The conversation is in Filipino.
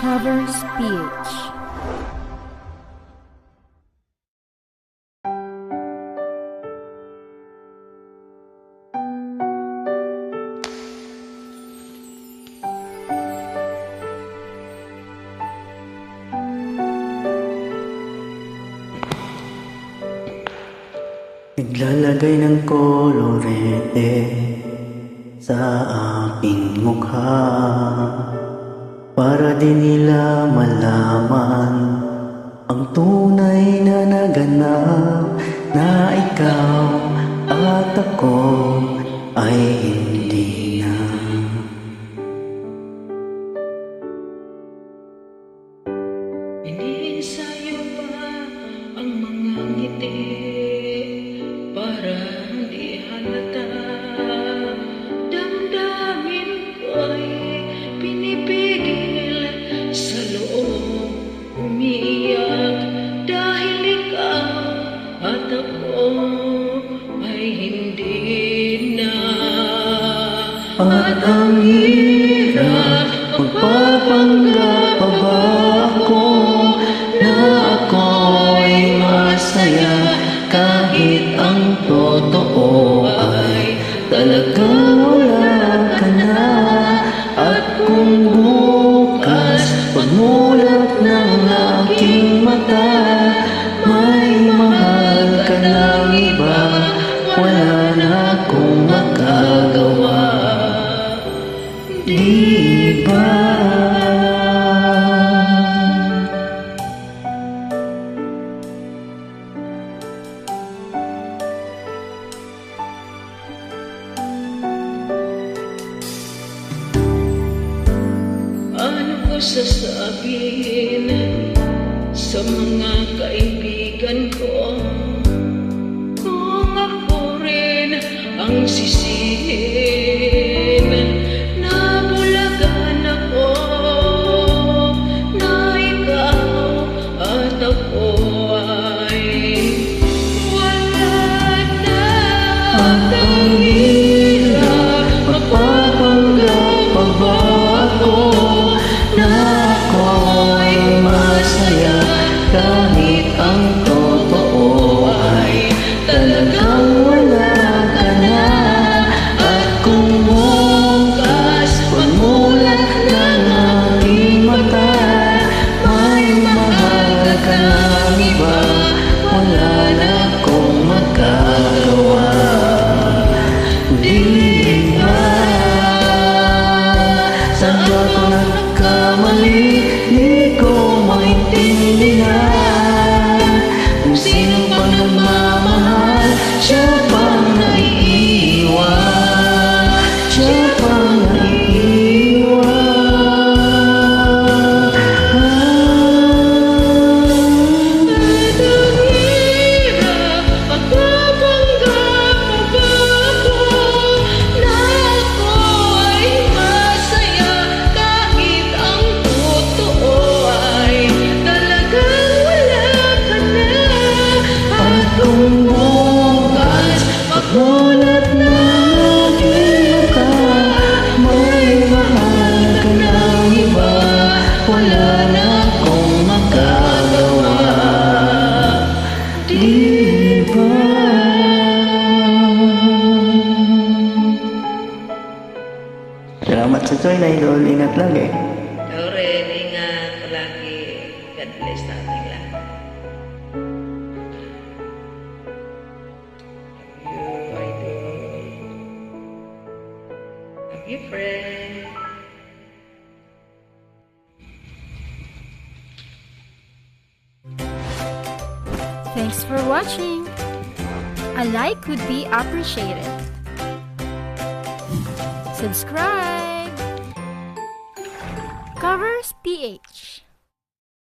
Covers PH. Naglalagay ng kolorete sa aking mukha para di nila malaman ang tunay na naganap, na ikaw at ako ay hindi na. Inisayo pa ang mga ngiti para di halata. Damdamin ko'y pinipigil sa loob umiyak, dahil ikaw at ako ay hindi na. At ang hirap, magpapanggap pa ba ako na ako'y masaya, kahit ang totoo ay talagang wala ka na. At kung bukas pagmulat ng aking mata, may mahal ka ng iba, wala na akong magagawa. Di ba? Ano ko sasabihin sa mga kaibigan ko kung ako rin ang sisihin? Nabulagan ako na ikaw at ako ay wala na. At ang hirap, magpapanggap pa ba ako na ako'y masaya, kahit ang totoo ay talagang wala ka na. At kung bukas pagmulat ng aking mata, may mahal ka ng iba, wala na akong magagawa. Di ba? Saan ba ako nagkamali? Di ko maintindihan kung sino pang nagmamahal, siya pang naiiwan, siya pang naiiwan. At ang hirap, magpapanggap pa ba ako na ako ay masaya, kahit ang totoo ay talagang wala ka na. At kung bukas pagmulat ng aking mata, may mahal ka ng iba, wala na akong magagawa. Di ba? Salamat sa joy na idol. Ingat lagi. Lauren, ingat palagi. God bless nating lahat. Love you, idol. Love you, friend. Thanks for watching. A like would be appreciated. Subscribe. Covers PH.